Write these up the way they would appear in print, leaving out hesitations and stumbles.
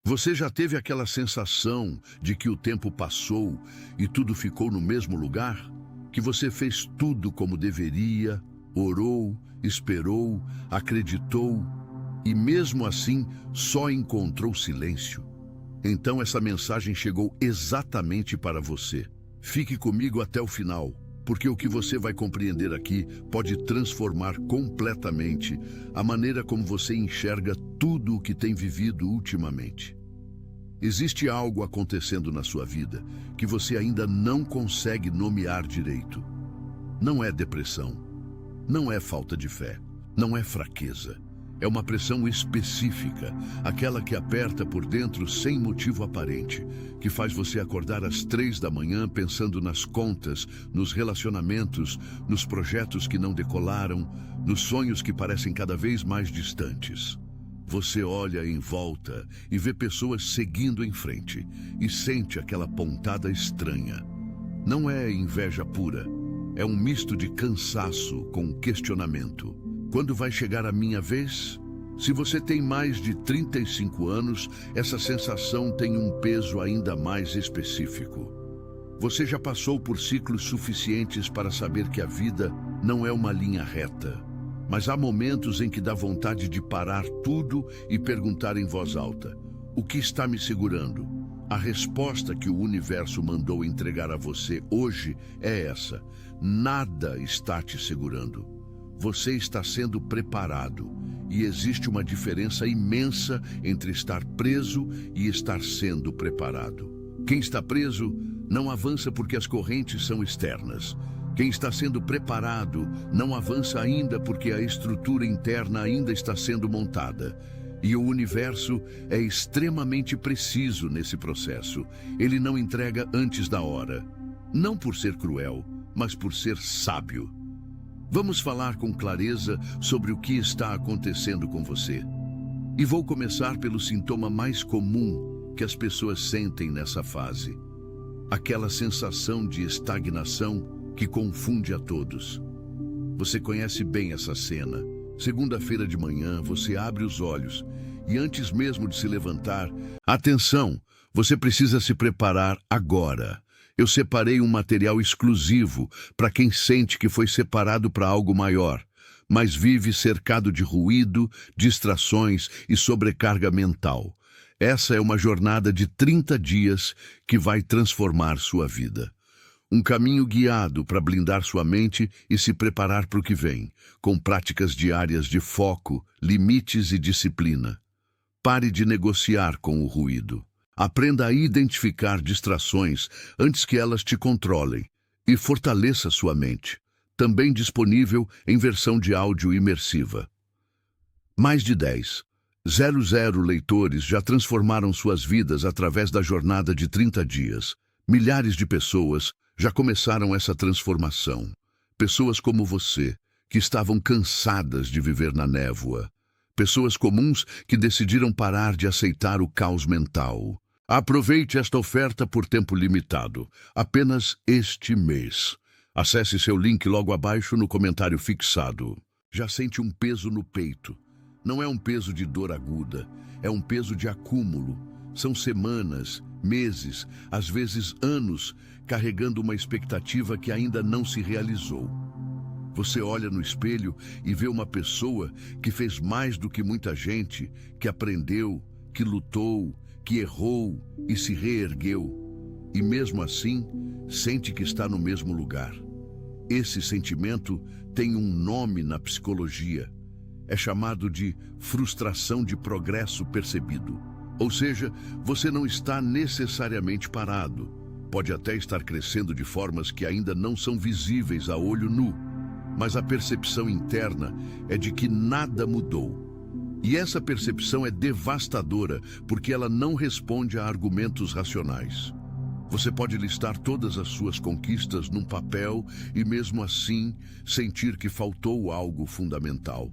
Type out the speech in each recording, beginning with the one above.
Você já teve aquela sensação de que o tempo passou e tudo ficou no mesmo lugar? Que você fez tudo como deveria, orou, esperou, acreditou e mesmo assim só encontrou silêncio? Então essa mensagem chegou exatamente para você. Fique comigo até o final, porque o que você vai compreender aqui pode transformar completamente a maneira como você enxerga tudo o que tem vivido ultimamente. Existe algo acontecendo na sua vida que você ainda não consegue nomear direito. Não é depressão, não é falta de fé, não é fraqueza. É uma pressão específica, aquela que aperta por dentro sem motivo aparente, que faz você acordar às 3 da manhã pensando nas contas, nos relacionamentos, nos projetos que não decolaram, nos sonhos que parecem cada vez mais distantes. Você olha em volta e vê pessoas seguindo em frente e sente aquela pontada estranha. Não é inveja pura, é um misto de cansaço com questionamento. Quando vai chegar a minha vez? Se você tem mais de 35 anos, essa sensação tem um peso ainda mais específico. Você já passou por ciclos suficientes para saber que a vida não é uma linha reta. Mas há momentos em que dá vontade de parar tudo e perguntar em voz alta: o que está me segurando? A resposta que o universo mandou entregar a você hoje é essa: nada está te segurando. Você está sendo preparado e existe uma diferença imensa entre estar preso e estar sendo preparado. Quem está preso não avança porque as correntes são externas. Quem está sendo preparado não avança ainda porque a estrutura interna ainda está sendo montada. E o universo é extremamente preciso nesse processo. Ele não entrega antes da hora. Não por ser cruel, mas por ser sábio. Vamos falar com clareza sobre o que está acontecendo com você. E vou começar pelo sintoma mais comum que as pessoas sentem nessa fase. Aquela sensação de estagnação que confunde a todos. Você conhece bem essa cena. Segunda-feira de manhã, você abre os olhos e antes mesmo de se levantar, atenção, você precisa se preparar agora. Eu separei um material exclusivo para quem sente que foi separado para algo maior, mas vive cercado de ruído, distrações e sobrecarga mental. Essa é uma jornada de 30 dias que vai transformar sua vida. Um caminho guiado para blindar sua mente e se preparar para o que vem, com práticas diárias de foco, limites e disciplina. Pare de negociar com o ruído. Aprenda a identificar distrações antes que elas te controlem e fortaleça sua mente. Também disponível em versão de áudio imersiva. Mais de 10,000 leitores já transformaram suas vidas através da jornada de 30 dias. Milhares de pessoas já começaram essa transformação. Pessoas como você, que estavam cansadas de viver na névoa. Pessoas comuns que decidiram parar de aceitar o caos mental. Aproveite esta oferta por tempo limitado, apenas este mês. Acesse seu link logo abaixo no comentário fixado. Já sente um peso no peito. Não é um peso de dor aguda, é um peso de acúmulo. São semanas, meses, às vezes anos, carregando uma expectativa que ainda não se realizou. Você olha no espelho e vê uma pessoa que fez mais do que muita gente, que aprendeu, que lutou, que errou e se reergueu. E mesmo assim, sente que está no mesmo lugar. Esse sentimento tem um nome na psicologia. É chamado de frustração de progresso percebido. Ou seja, você não está necessariamente parado. Pode até estar crescendo de formas que ainda não são visíveis a olho nu, mas a percepção interna é de que nada mudou. E essa percepção é devastadora porque ela não responde a argumentos racionais. Você pode listar todas as suas conquistas num papel e mesmo assim sentir que faltou algo fundamental.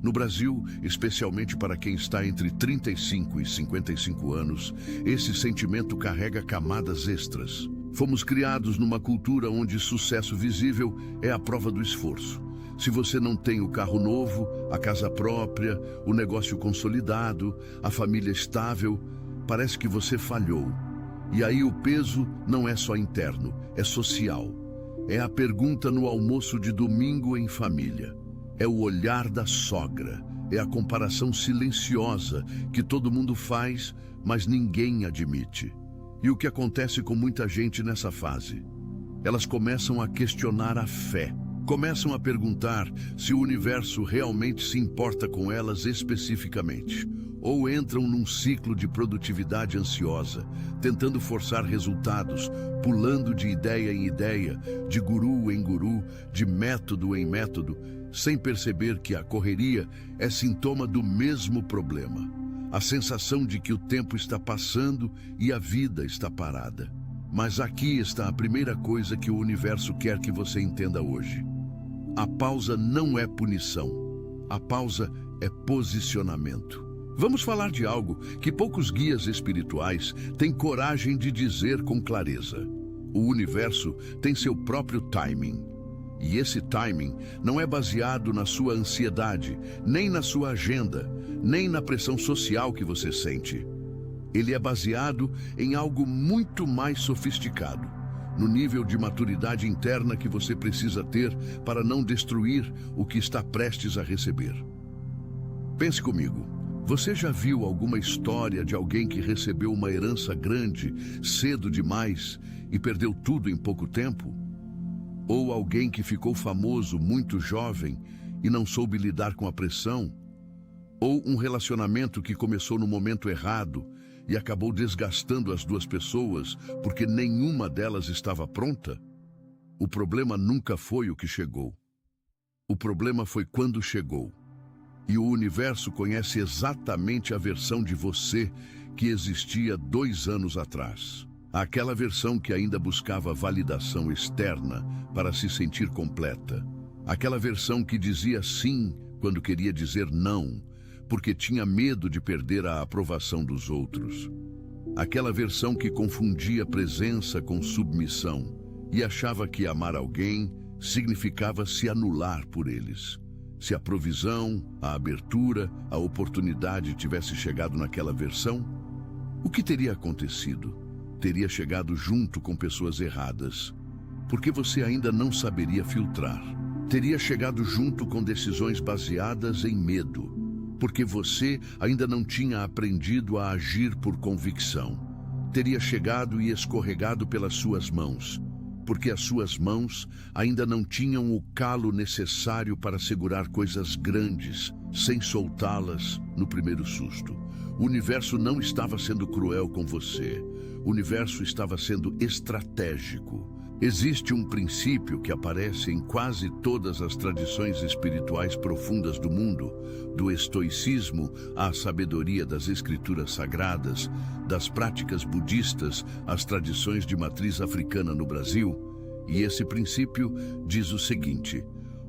No Brasil, especialmente para quem está entre 35 e 55 anos, esse sentimento carrega camadas extras. Fomos criados numa cultura onde sucesso visível é a prova do esforço. Se você não tem o carro novo, a casa própria, o negócio consolidado, a família estável, parece que você falhou. E aí o peso não é só interno, é social. É a pergunta no almoço de domingo em família. É o olhar da sogra. É a comparação silenciosa que todo mundo faz, mas ninguém admite. E o que acontece com muita gente nessa fase? Elas começam a questionar a fé. Começam a perguntar se o universo realmente se importa com elas especificamente. Ou entram num ciclo de produtividade ansiosa, tentando forçar resultados, pulando de ideia em ideia, de guru em guru, de método em método, sem perceber que a correria é sintoma do mesmo problema. A sensação de que o tempo está passando e a vida está parada. Mas aqui está a primeira coisa que o universo quer que você entenda hoje. A pausa não é punição. A pausa é posicionamento. Vamos falar de algo que poucos guias espirituais têm coragem de dizer com clareza. O universo tem seu próprio timing. E esse timing não é baseado na sua ansiedade, nem na sua agenda, nem na pressão social que você sente. Ele é baseado em algo muito mais sofisticado, no nível de maturidade interna que você precisa ter para não destruir o que está prestes a receber. Pense comigo, você já viu alguma história de alguém que recebeu uma herança grande, cedo demais, e perdeu tudo em pouco tempo? Ou alguém que ficou famoso muito jovem e não soube lidar com a pressão? Ou um relacionamento que começou no momento errado e acabou desgastando as duas pessoas porque nenhuma delas estava pronta? O problema nunca foi o que chegou. O problema foi quando chegou. E o universo conhece exatamente a versão de você que existia 2 anos atrás. Aquela versão que ainda buscava validação externa para se sentir completa. Aquela versão que dizia sim quando queria dizer não, porque tinha medo de perder a aprovação dos outros. Aquela versão que confundia presença com submissão e achava que amar alguém significava se anular por eles. Se a provisão, a abertura, a oportunidade tivesse chegado naquela versão, o que teria acontecido? Teria chegado junto com pessoas erradas, porque você ainda não saberia filtrar. Teria chegado junto com decisões baseadas em medo, porque você ainda não tinha aprendido a agir por convicção. Teria chegado e escorregado pelas suas mãos, porque as suas mãos ainda não tinham o calo necessário para segurar coisas grandes, sem soltá-las no primeiro susto. O universo não estava sendo cruel com você. O universo estava sendo estratégico. Existe um princípio que aparece em quase todas as tradições espirituais profundas do mundo, do estoicismo à sabedoria das escrituras sagradas, das práticas budistas às tradições de matriz africana no Brasil. E esse princípio diz o seguinte: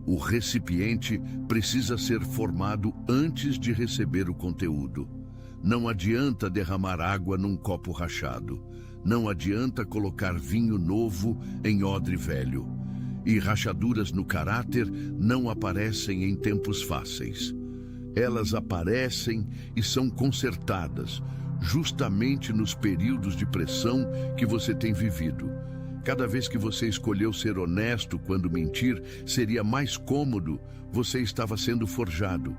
o recipiente precisa ser formado antes de receber o conteúdo. Não adianta derramar água num copo rachado. Não adianta colocar vinho novo em odre velho. E rachaduras no caráter não aparecem em tempos fáceis. Elas aparecem e são consertadas, justamente nos períodos de pressão que você tem vivido. Cada vez que você escolheu ser honesto quando mentir seria mais cômodo, você estava sendo forjado.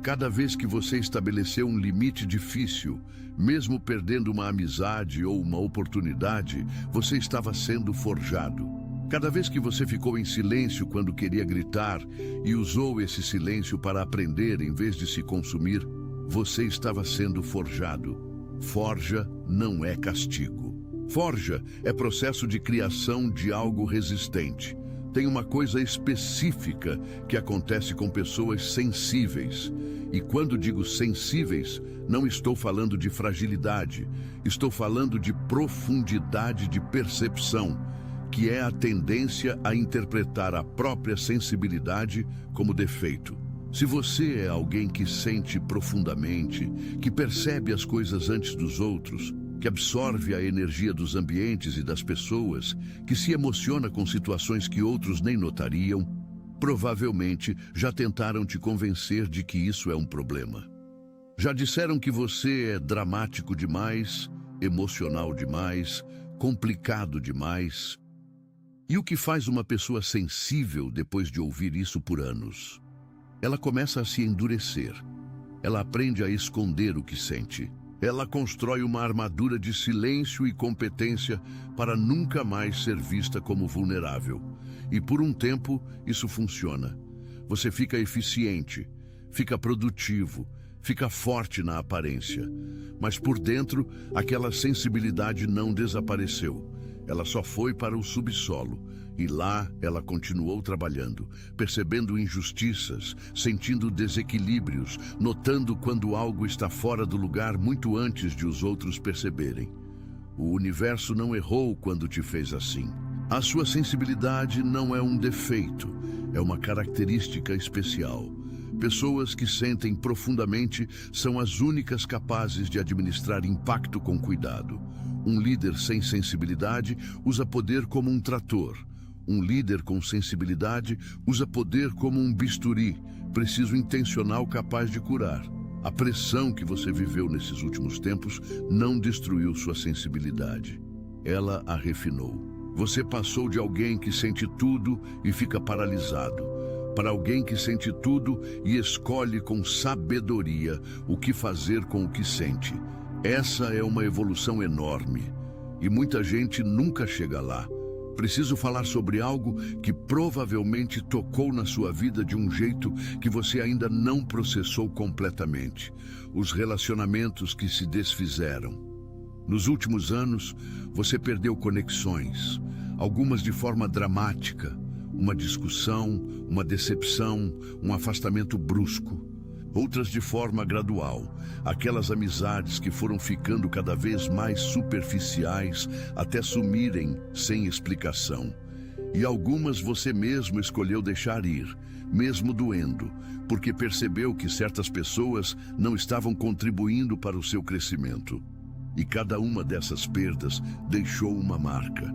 Cada vez que você estabeleceu um limite difícil, mesmo perdendo uma amizade ou uma oportunidade, você estava sendo forjado. Cada vez que você ficou em silêncio quando queria gritar e usou esse silêncio para aprender em vez de se consumir, você estava sendo forjado. Forja não é castigo. Forja é processo de criação de algo resistente. Tem uma coisa específica que acontece com pessoas sensíveis. E quando digo sensíveis, não estou falando de fragilidade, estou falando de profundidade de percepção, que é a tendência a interpretar a própria sensibilidade como defeito. Se você é alguém que sente profundamente, que percebe as coisas antes dos outros, que absorve a energia dos ambientes e das pessoas, que se emociona com situações que outros nem notariam, provavelmente já tentaram te convencer de que isso é um problema. Já disseram que você é dramático demais, emocional demais, complicado demais. E o que faz uma pessoa sensível depois de ouvir isso por anos? Ela começa a se endurecer. Ela aprende a esconder o que sente. Ela constrói uma armadura de silêncio e competência para nunca mais ser vista como vulnerável. E por um tempo, isso funciona. Você fica eficiente, fica produtivo, fica forte na aparência. Mas por dentro, aquela sensibilidade não desapareceu. Ela só foi para o subsolo. E lá ela continuou trabalhando, percebendo injustiças, sentindo desequilíbrios, notando quando algo está fora do lugar muito antes de os outros perceberem. O universo não errou quando te fez assim. A sua sensibilidade não é um defeito, é uma característica especial. Pessoas que sentem profundamente são as únicas capazes de administrar impacto com cuidado. Um líder sem sensibilidade usa poder como um trator. Um líder com sensibilidade usa poder como um bisturi, preciso intencional capaz de curar. A pressão que você viveu nesses últimos tempos não destruiu sua sensibilidade. Ela a refinou. Você passou de alguém que sente tudo e fica paralisado, para alguém que sente tudo e escolhe com sabedoria o que fazer com o que sente. Essa é uma evolução enorme e muita gente nunca chega lá. Preciso falar sobre algo que provavelmente tocou na sua vida de um jeito que você ainda não processou completamente. Os relacionamentos que se desfizeram. Nos últimos anos, você perdeu conexões, algumas de forma dramática, uma discussão, uma decepção, um afastamento brusco. Outras de forma gradual, aquelas amizades que foram ficando cada vez mais superficiais até sumirem sem explicação. E algumas você mesmo escolheu deixar ir, mesmo doendo, porque percebeu que certas pessoas não estavam contribuindo para o seu crescimento. E cada uma dessas perdas deixou uma marca.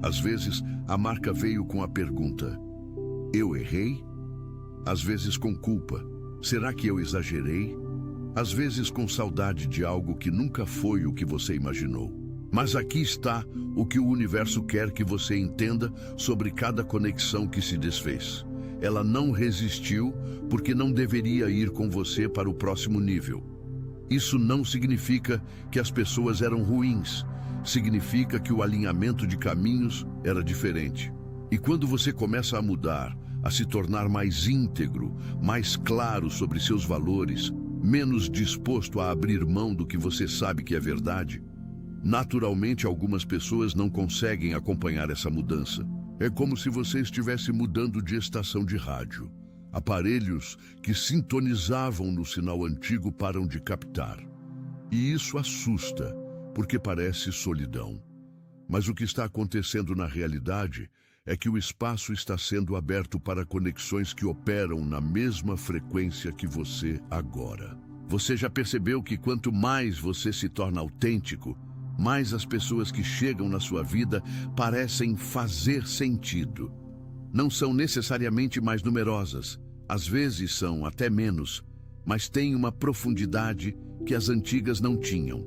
Às vezes, a marca veio com a pergunta: eu errei? Às vezes com culpa. Será que eu exagerei? Às vezes com saudade de algo que nunca foi o que você imaginou. Mas aqui está o que o universo quer que você entenda sobre cada conexão que se desfez. Ela não resistiu porque não deveria ir com você para o próximo nível. Isso não significa que as pessoas eram ruins. Significa que o alinhamento de caminhos era diferente. E quando você começa a mudar, a se tornar mais íntegro, mais claro sobre seus valores, menos disposto a abrir mão do que você sabe que é verdade, naturalmente algumas pessoas não conseguem acompanhar essa mudança. É como se você estivesse mudando de estação de rádio. Aparelhos que sintonizavam no sinal antigo param de captar. E isso assusta, porque parece solidão. Mas o que está acontecendo na realidade é que o espaço está sendo aberto para conexões que operam na mesma frequência que você agora. Você já percebeu que quanto mais você se torna autêntico, mais as pessoas que chegam na sua vida parecem fazer sentido. Não são necessariamente mais numerosas, às vezes são até menos, mas têm uma profundidade que as antigas não tinham.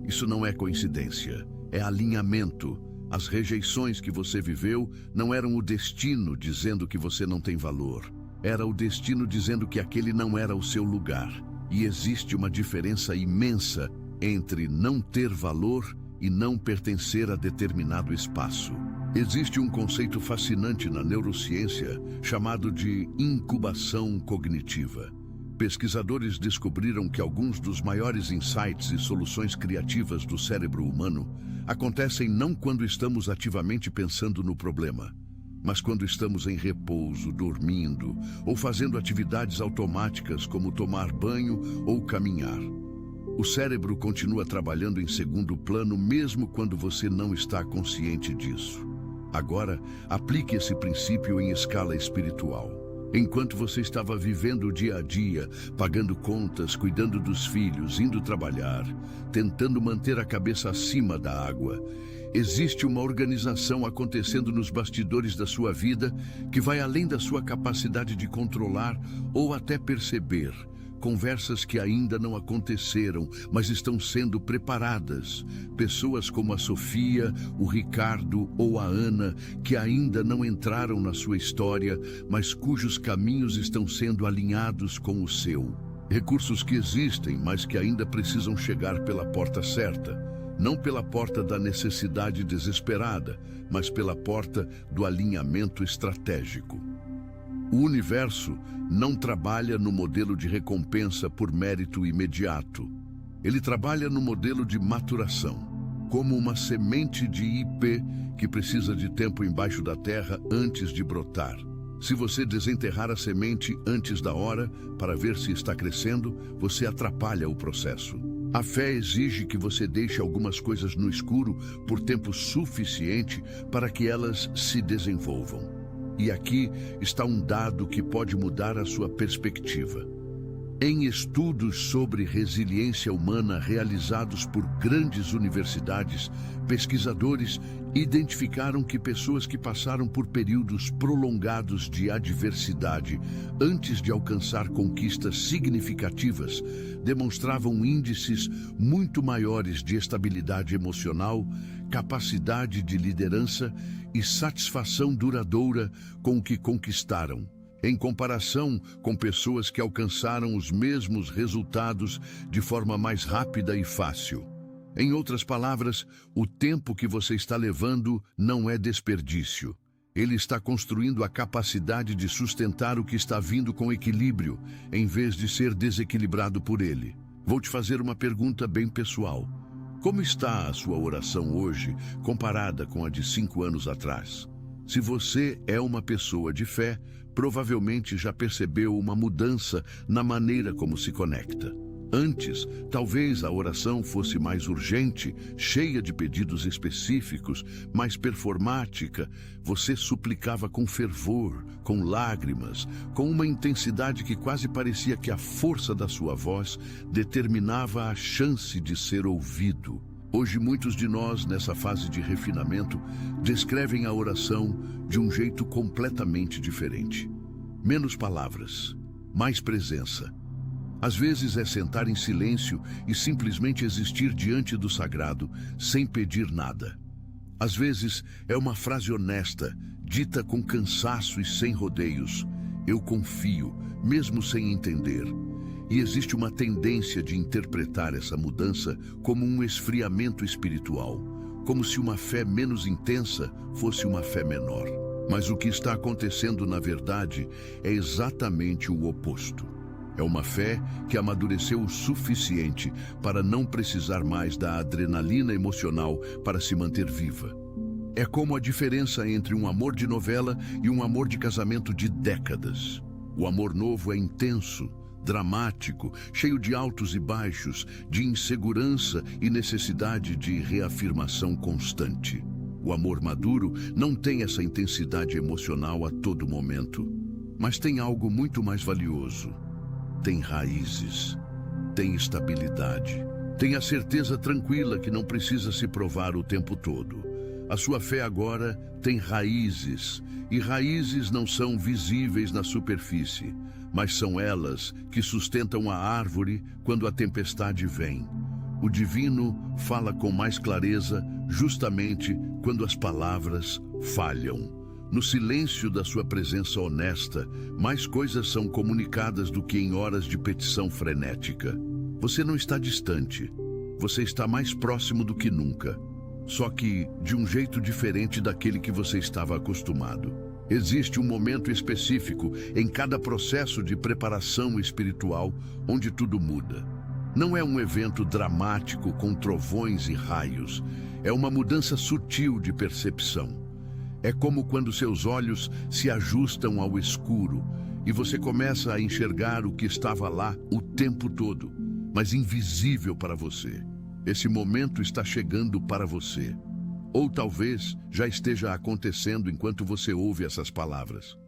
Isso não é coincidência, é alinhamento. As rejeições que você viveu não eram o destino dizendo que você não tem valor. Era o destino dizendo que aquele não era o seu lugar. E existe uma diferença imensa entre não ter valor e não pertencer a determinado espaço. Existe um conceito fascinante na neurociência chamado de incubação cognitiva. Pesquisadores descobriram que alguns dos maiores insights e soluções criativas do cérebro humano acontecem não quando estamos ativamente pensando no problema, mas quando estamos em repouso, dormindo ou fazendo atividades automáticas como tomar banho ou caminhar. O cérebro continua trabalhando em segundo plano mesmo quando você não está consciente disso. Agora, aplique esse princípio em escala espiritual. Enquanto você estava vivendo o dia a dia, pagando contas, cuidando dos filhos, indo trabalhar, tentando manter a cabeça acima da água, existe uma organização acontecendo nos bastidores da sua vida que vai além da sua capacidade de controlar ou até perceber, conversas que ainda não aconteceram, mas estão sendo preparadas. Pessoas como a Sofia, o Ricardo ou a Ana, que ainda não entraram na sua história, mas cujos caminhos estão sendo alinhados com o seu. Recursos que existem, mas que ainda precisam chegar pela porta certa. Não pela porta da necessidade desesperada, mas pela porta do alinhamento estratégico. O universo não trabalha no modelo de recompensa por mérito imediato. Ele trabalha no modelo de maturação, como uma semente de ipê que precisa de tempo embaixo da terra antes de brotar. Se você desenterrar a semente antes da hora para ver se está crescendo, você atrapalha o processo. A fé exige que você deixe algumas coisas no escuro por tempo suficiente para que elas se desenvolvam. E aqui está um dado que pode mudar a sua perspectiva. Em estudos sobre resiliência humana realizados por grandes universidades, pesquisadores identificaram que pessoas que passaram por períodos prolongados de adversidade antes de alcançar conquistas significativas demonstravam índices muito maiores de estabilidade emocional, capacidade de liderança e satisfação duradoura com o que conquistaram, em comparação com pessoas que alcançaram os mesmos resultados de forma mais rápida e fácil. Em outras palavras, o tempo que você está levando não é desperdício. Ele está construindo a capacidade de sustentar o que está vindo com equilíbrio, em vez de ser desequilibrado por ele. Vou te fazer uma pergunta bem pessoal. Como está a sua oração hoje, comparada com a de 5 anos atrás? Se você é uma pessoa de fé, provavelmente já percebeu uma mudança na maneira como se conecta. Antes, talvez a oração fosse mais urgente, cheia de pedidos específicos, mais performática. Você suplicava com fervor, com lágrimas, com uma intensidade que quase parecia que a força da sua voz determinava a chance de ser ouvido. Hoje, muitos de nós, nessa fase de refinamento, descrevem a oração de um jeito completamente diferente. Menos palavras, mais presença. Às vezes é sentar em silêncio e simplesmente existir diante do sagrado, sem pedir nada. Às vezes é uma frase honesta, dita com cansaço e sem rodeios. Eu confio, mesmo sem entender. E existe uma tendência de interpretar essa mudança como um esfriamento espiritual, como se uma fé menos intensa fosse uma fé menor. Mas o que está acontecendo, na verdade, é exatamente o oposto. É uma fé que amadureceu o suficiente para não precisar mais da adrenalina emocional para se manter viva. É como a diferença entre um amor de novela e um amor de casamento de décadas. O amor novo é intenso, dramático, cheio de altos e baixos, de insegurança e necessidade de reafirmação constante. O amor maduro não tem essa intensidade emocional a todo momento, mas tem algo muito mais valioso. Tem raízes, tem estabilidade, tem a certeza tranquila que não precisa se provar o tempo todo. A sua fé agora tem raízes, e raízes não são visíveis na superfície, mas são elas que sustentam a árvore quando a tempestade vem. O divino fala com mais clareza justamente quando as palavras falham. No silêncio da sua presença honesta, mais coisas são comunicadas do que em horas de petição frenética. Você não está distante, você está mais próximo do que nunca, só que de um jeito diferente daquele que você estava acostumado. Existe um momento específico em cada processo de preparação espiritual onde tudo muda. Não é um evento dramático com trovões e raios, é uma mudança sutil de percepção. É como quando seus olhos se ajustam ao escuro e você começa a enxergar o que estava lá o tempo todo, mas invisível para você. Esse momento está chegando para você. Ou talvez já esteja acontecendo enquanto você ouve essas palavras.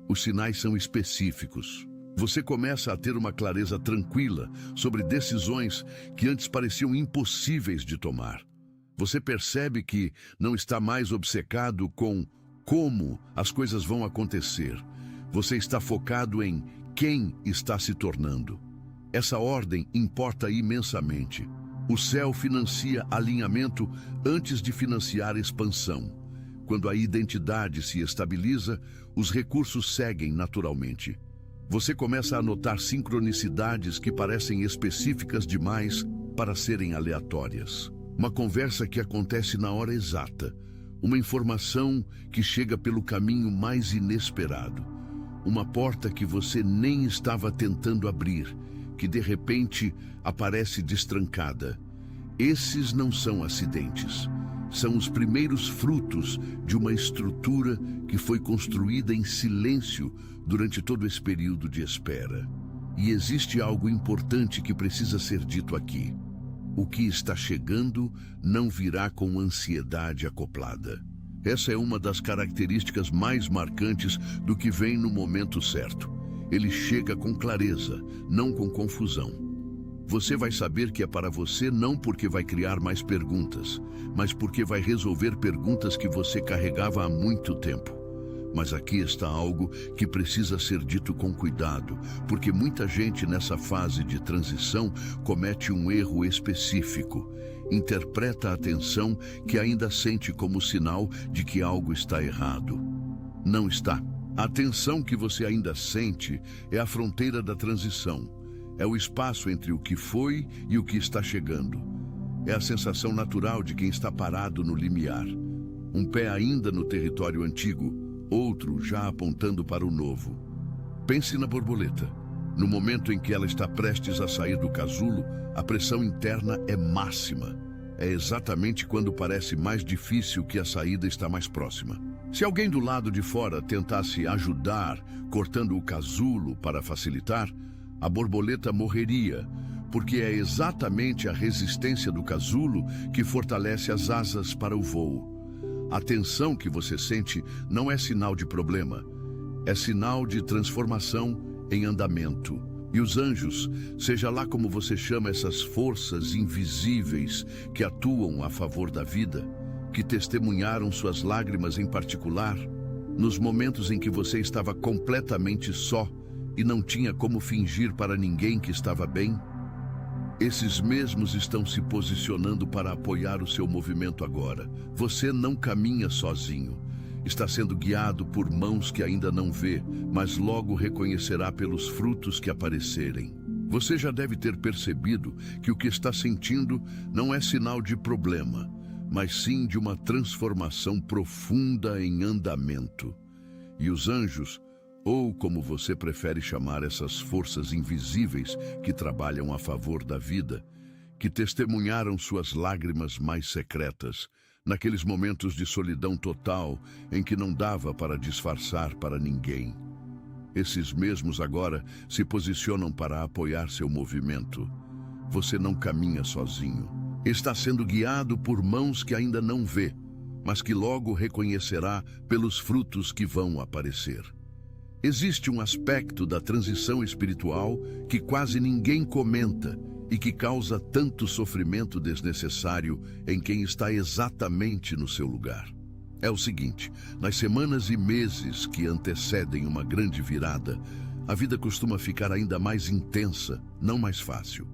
Os sinais são específicos. Você começa a ter uma clareza tranquila sobre decisões que antes pareciam impossíveis de tomar. Você percebe que não está mais obcecado com como as coisas vão acontecer. Você está focado em quem está se tornando. Essa ordem importa imensamente. O céu financia alinhamento antes de financiar expansão. Quando a identidade se estabiliza, os recursos seguem naturalmente. Você começa a notar sincronicidades que parecem específicas demais para serem aleatórias. Uma conversa que acontece na hora exata. Uma informação que chega pelo caminho mais inesperado. Uma porta que você nem estava tentando abrir, que de repente aparece destrancada. Esses não são acidentes. São os primeiros frutos de uma estrutura que foi construída em silêncio durante todo esse período de espera. E existe algo importante que precisa ser dito aqui. O que está chegando não virá com ansiedade acoplada. Essa é uma das características mais marcantes do que vem no momento certo. Ele chega com clareza, não com confusão. Você vai saber que é para você não porque vai criar mais perguntas, mas porque vai resolver perguntas que você carregava há muito tempo. Mas aqui está algo que precisa ser dito com cuidado, porque muita gente nessa fase de transição comete um erro específico. Interpreta a tensão que ainda sente como sinal de que algo está errado. Não está. A tensão que você ainda sente é a fronteira da transição. É o espaço entre o que foi e o que está chegando. É a sensação natural de quem está parado no limiar. Um pé ainda no território antigo, outro já apontando para o novo. Pense na borboleta. No momento em que ela está prestes a sair do casulo, a pressão interna é máxima. É exatamente quando parece mais difícil que a saída está mais próxima. Se alguém do lado de fora tentasse ajudar, cortando o casulo para facilitar, a borboleta morreria, porque é exatamente a resistência do casulo que fortalece as asas para o voo. A tensão que você sente não é sinal de problema, é sinal de transformação em andamento. E os anjos, seja lá como você chama essas forças invisíveis que atuam a favor da vida, que testemunharam suas lágrimas em particular, nos momentos em que você estava completamente só e não tinha como fingir para ninguém que estava bem, esses mesmos estão se posicionando para apoiar o seu movimento agora. Você não caminha sozinho. Está sendo guiado por mãos que ainda não vê, mas logo reconhecerá pelos frutos que aparecerem. Você já deve ter percebido que o que está sentindo não é sinal de problema, mas sim de uma transformação profunda em andamento. E os anjos, ou como você prefere chamar essas forças invisíveis que trabalham a favor da vida, que testemunharam suas lágrimas mais secretas, naqueles momentos de solidão total em que não dava para disfarçar para ninguém. Esses mesmos agora se posicionam para apoiar seu movimento. Você não caminha sozinho. Está sendo guiado por mãos que ainda não vê, mas que logo reconhecerá pelos frutos que vão aparecer. Existe um aspecto da transição espiritual que quase ninguém comenta e que causa tanto sofrimento desnecessário em quem está exatamente no seu lugar. É o seguinte: nas semanas e meses que antecedem uma grande virada, a vida costuma ficar ainda mais intensa, não mais fácil.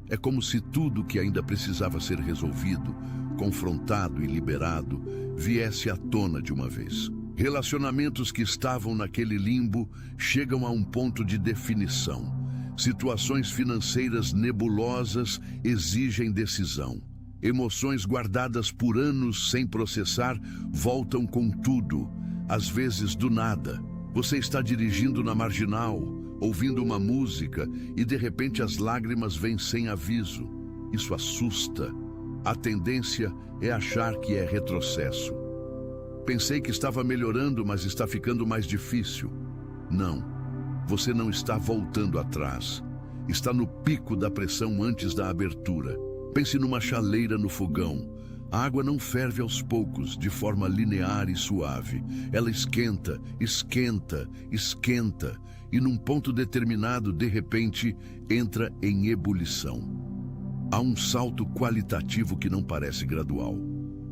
É como se tudo que ainda precisava ser resolvido, confrontado e liberado, viesse à tona de uma vez. Relacionamentos que estavam naquele limbo chegam a um ponto de definição. Situações financeiras nebulosas exigem decisão. Emoções guardadas por anos sem processar voltam com tudo, às vezes do nada. Você está dirigindo na marginal, ouvindo uma música e de repente as lágrimas vêm sem aviso. Isso assusta. A tendência é achar que é retrocesso. Pensei que estava melhorando, mas está ficando mais difícil. Não, você não está voltando atrás. Está no pico da pressão antes da abertura. Pense numa chaleira no fogão. A água não ferve aos poucos, de forma linear e suave. Ela esquenta, esquenta, esquenta, e num ponto determinado, de repente, entra em ebulição. Há um salto qualitativo que não parece gradual.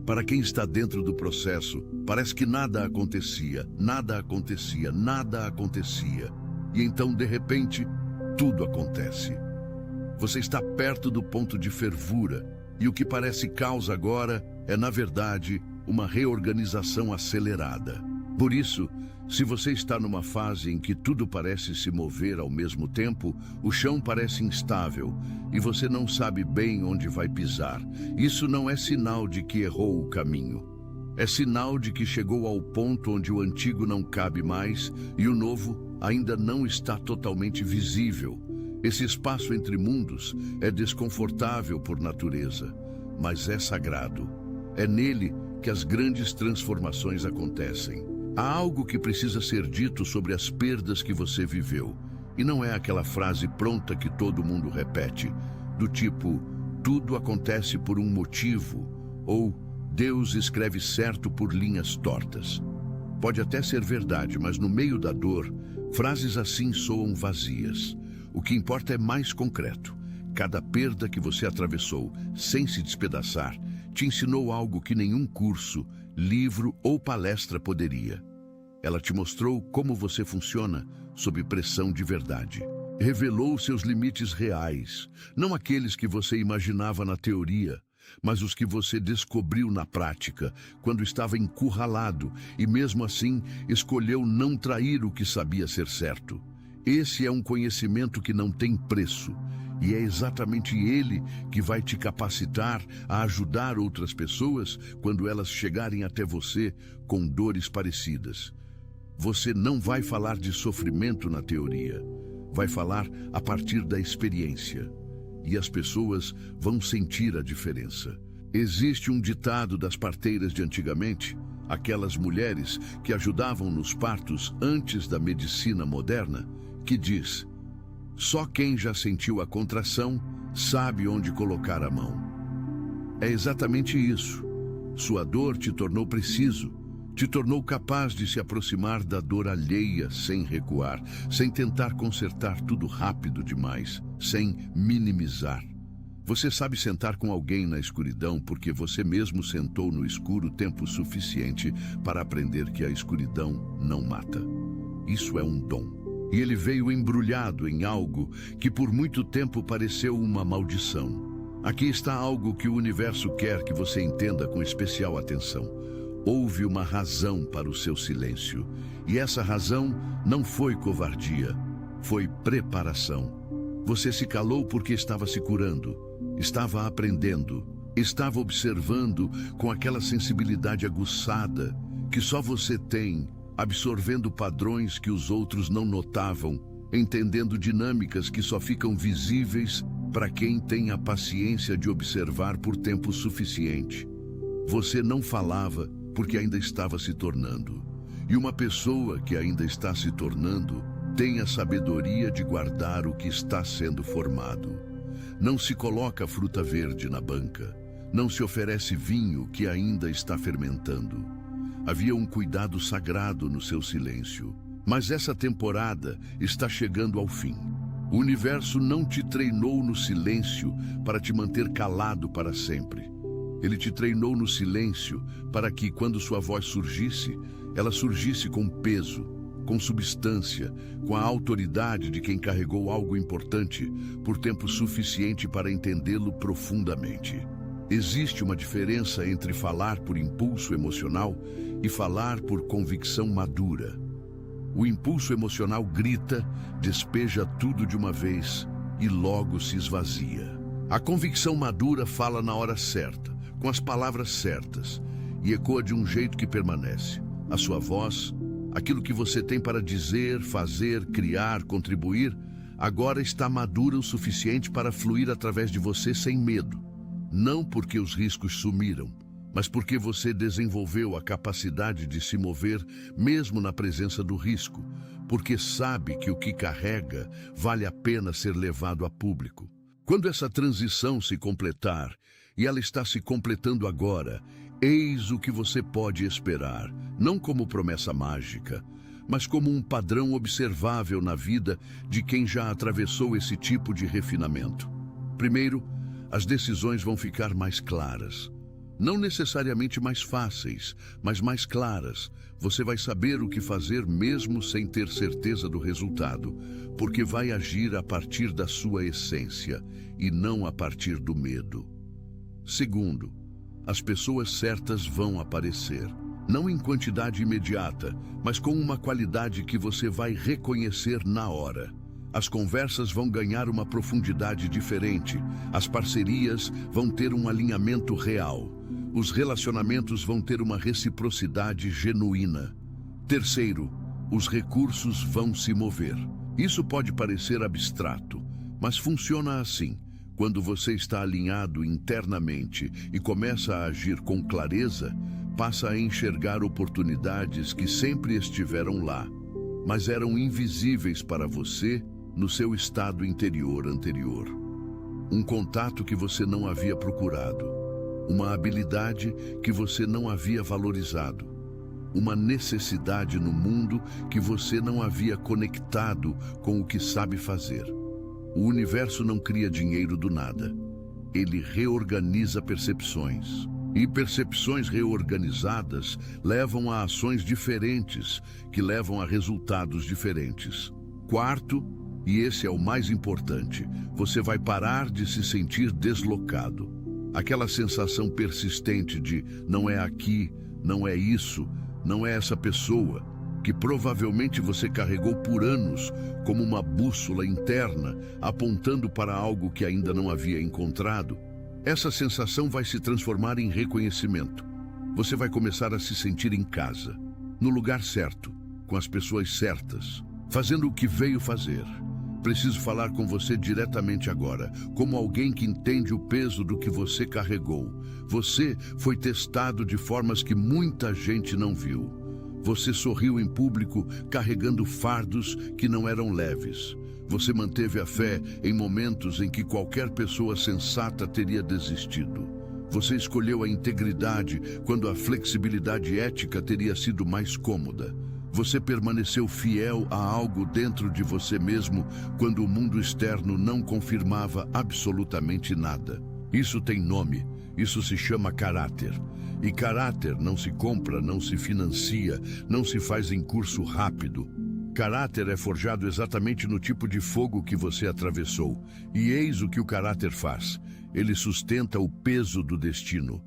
Para quem está dentro do processo, parece que nada acontecia, nada acontecia, nada acontecia. E então, de repente, tudo acontece. Você está perto do ponto de fervura, e o que parece caos agora é, na verdade, uma reorganização acelerada. Por isso, se você está numa fase em que tudo parece se mover ao mesmo tempo, o chão parece instável e você não sabe bem onde vai pisar, isso não é sinal de que errou o caminho. É sinal de que chegou ao ponto onde o antigo não cabe mais e o novo ainda não está totalmente visível. Esse espaço entre mundos é desconfortável por natureza, mas é sagrado. É nele que as grandes transformações acontecem. Há algo que precisa ser dito sobre as perdas que você viveu. E não é aquela frase pronta que todo mundo repete, do tipo, tudo acontece por um motivo, ou Deus escreve certo por linhas tortas. Pode até ser verdade, mas no meio da dor, frases assim soam vazias. O que importa é mais concreto. Cada perda que você atravessou, sem se despedaçar, te ensinou algo que nenhum curso, livro ou palestra poderia. Ela te mostrou como você funciona sob pressão de verdade. Revelou seus limites reais, não aqueles que você imaginava na teoria, mas os que você descobriu na prática, quando estava encurralado e mesmo assim escolheu não trair o que sabia ser certo. Esse é um conhecimento que não tem preço. E é exatamente ele que vai te capacitar a ajudar outras pessoas quando elas chegarem até você com dores parecidas. Você não vai falar de sofrimento na teoria, vai falar a partir da experiência. E as pessoas vão sentir a diferença. Existe um ditado das parteiras de antigamente, aquelas mulheres que ajudavam nos partos antes da medicina moderna, que diz: só quem já sentiu a contração sabe onde colocar a mão. É exatamente isso. Sua dor te tornou preciso, te tornou capaz de se aproximar da dor alheia sem recuar, sem tentar consertar tudo rápido demais, sem minimizar. Você sabe sentar com alguém na escuridão porque você mesmo sentou no escuro tempo suficiente para aprender que a escuridão não mata. Isso é um dom. E ele veio embrulhado em algo que por muito tempo pareceu uma maldição. Aqui está algo que o universo quer que você entenda com especial atenção. Houve uma razão para o seu silêncio. E essa razão não foi covardia, foi preparação. Você se calou porque estava se curando, estava aprendendo, estava observando com aquela sensibilidade aguçada que só você tem, absorvendo padrões que os outros não notavam, entendendo dinâmicas que só ficam visíveis para quem tem a paciência de observar por tempo suficiente. Você não falava porque ainda estava se tornando. E uma pessoa que ainda está se tornando tem a sabedoria de guardar o que está sendo formado. Não se coloca fruta verde na banca. Não se oferece vinho que ainda está fermentando. Havia um cuidado sagrado no seu silêncio. Mas essa temporada está chegando ao fim. O universo não te treinou no silêncio para te manter calado para sempre. Ele te treinou no silêncio para que, quando sua voz surgisse, ela surgisse com peso, com substância, com a autoridade de quem carregou algo importante por tempo suficiente para entendê-lo profundamente. Existe uma diferença entre falar por impulso emocional e falar por convicção madura. O impulso emocional grita, despeja tudo de uma vez e logo se esvazia. A convicção madura fala na hora certa, com as palavras certas, e ecoa de um jeito que permanece. A sua voz, aquilo que você tem para dizer, fazer, criar, contribuir, agora está madura o suficiente para fluir através de você sem medo. Não porque os riscos sumiram, mas porque você desenvolveu a capacidade de se mover mesmo na presença do risco, porque sabe que o que carrega vale a pena ser levado a público. Quando essa transição se completar, e ela está se completando agora, eis o que você pode esperar, não como promessa mágica, mas como um padrão observável na vida de quem já atravessou esse tipo de refinamento. Primeiro, as decisões vão ficar mais claras. Não necessariamente mais fáceis, mas mais claras. Você vai saber o que fazer mesmo sem ter certeza do resultado, porque vai agir a partir da sua essência e não a partir do medo. Segundo, as pessoas certas vão aparecer. Não em quantidade imediata, mas com uma qualidade que você vai reconhecer na hora. As conversas vão ganhar uma profundidade diferente, as parcerias vão ter um alinhamento real, os relacionamentos vão ter uma reciprocidade genuína. Terceiro, os recursos vão se mover. Isso pode parecer abstrato, mas funciona assim. Quando você está alinhado internamente e começa a agir com clareza, passa a enxergar oportunidades que sempre estiveram lá, mas eram invisíveis para você no seu estado interior anterior. Um contato que você não havia procurado, uma habilidade que você não havia valorizado, uma necessidade no mundo que você não havia conectado com o que sabe fazer. O universo não cria dinheiro do nada. Ele reorganiza percepções. E percepções reorganizadas levam a ações diferentes, que levam a resultados diferentes. Quarto, e esse é o mais importante, você vai parar de se sentir deslocado. Aquela sensação persistente de não é aqui, não é isso, não é essa pessoa, que provavelmente você carregou por anos como uma bússola interna, apontando para algo que ainda não havia encontrado. Essa sensação vai se transformar em reconhecimento. Você vai começar a se sentir em casa, no lugar certo, com as pessoas certas, fazendo o que veio fazer. Preciso falar com você diretamente agora, como alguém que entende o peso do que você carregou. Você foi testado de formas que muita gente não viu. Você sorriu em público carregando fardos que não eram leves. Você manteve a fé em momentos em que qualquer pessoa sensata teria desistido. Você escolheu a integridade quando a flexibilidade ética teria sido mais cômoda. Você permaneceu fiel a algo dentro de você mesmo quando o mundo externo não confirmava absolutamente nada. Isso tem nome, isso se chama caráter. E caráter não se compra, não se financia, não se faz em curso rápido. Caráter é forjado exatamente no tipo de fogo que você atravessou. E eis o que o caráter faz. Ele sustenta o peso do destino.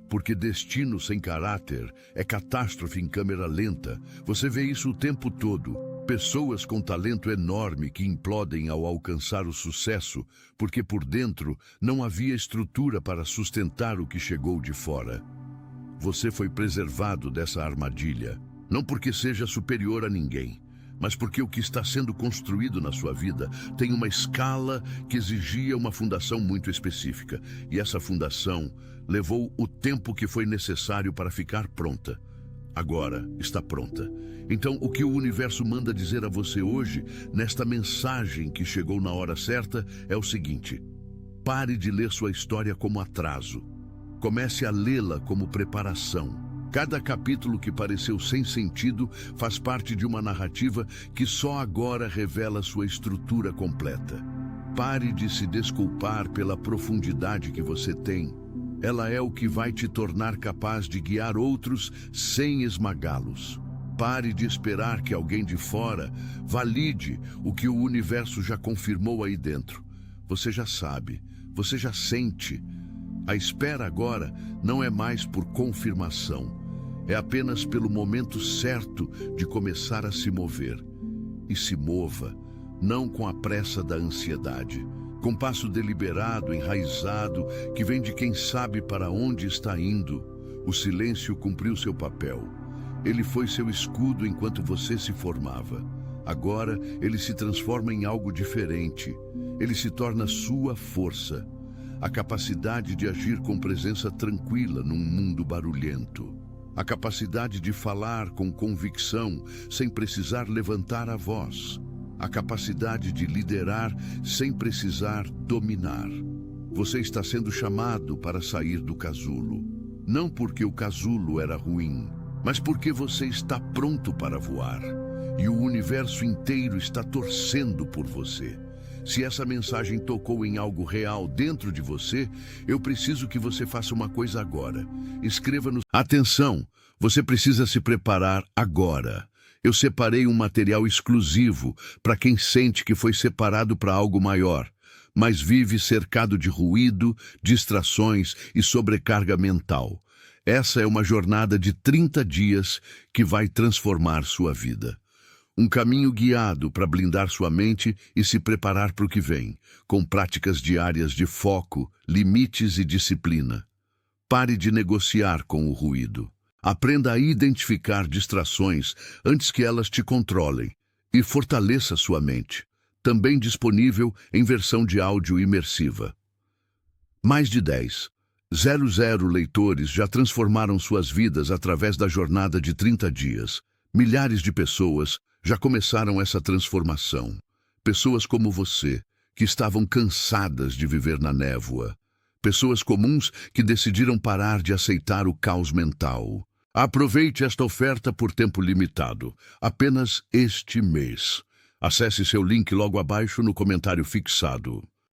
Porque destino sem caráter é catástrofe em câmera lenta. Você vê isso o tempo todo. Pessoas com talento enorme que implodem ao alcançar o sucesso, porque por dentro não havia estrutura para sustentar o que chegou de fora. Você foi preservado dessa armadilha, não porque seja superior a ninguém, mas porque o que está sendo construído na sua vida tem uma escala que exigia uma fundação muito específica. E essa fundação levou o tempo que foi necessário para ficar pronta. Agora está pronta. Então, o que o universo manda dizer a você hoje, nesta mensagem que chegou na hora certa, é o seguinte: pare de ler sua história como atraso. Comece a lê-la como preparação. Cada capítulo que pareceu sem sentido faz parte de uma narrativa que só agora revela sua estrutura completa. Pare de se desculpar pela profundidade que você tem. Ela é o que vai te tornar capaz de guiar outros sem esmagá-los. Pare de esperar que alguém de fora valide o que o universo já confirmou aí dentro. Você já sabe, você já sente. A espera agora não é mais por confirmação. É apenas pelo momento certo de começar a se mover. E se mova, não com a pressa da ansiedade, com passo deliberado, enraizado, que vem de quem sabe para onde está indo. O silêncio cumpriu seu papel. Ele foi seu escudo enquanto você se formava. Agora ele se transforma em algo diferente. Ele se torna sua força. A capacidade de agir com presença tranquila num mundo barulhento. A capacidade de falar com convicção sem precisar levantar a voz. A capacidade de liderar sem precisar dominar. Você está sendo chamado para sair do casulo. Não porque o casulo era ruim, mas porque você está pronto para voar. E o universo inteiro está torcendo por você. Se essa mensagem tocou em algo real dentro de você, eu preciso que você faça uma coisa agora. Escreva no... Atenção! Você precisa se preparar agora. Eu separei um material exclusivo para quem sente que foi separado para algo maior, mas vive cercado de ruído, distrações e sobrecarga mental. Essa é uma jornada de 30 dias que vai transformar sua vida. Um caminho guiado para blindar sua mente e se preparar para o que vem, com práticas diárias de foco, limites e disciplina. Pare de negociar com o ruído. Aprenda a identificar distrações antes que elas te controlem e fortaleça sua mente. Também disponível em versão de áudio imersiva. Mais de 10,00 leitores já transformaram suas vidas através da jornada de 30 dias. Milhares de pessoas já começaram essa transformação. Pessoas como você, que estavam cansadas de viver na névoa. Pessoas comuns que decidiram parar de aceitar o caos mental. Aproveite esta oferta por tempo limitado, apenas este mês. Acesse seu link logo abaixo no comentário fixado.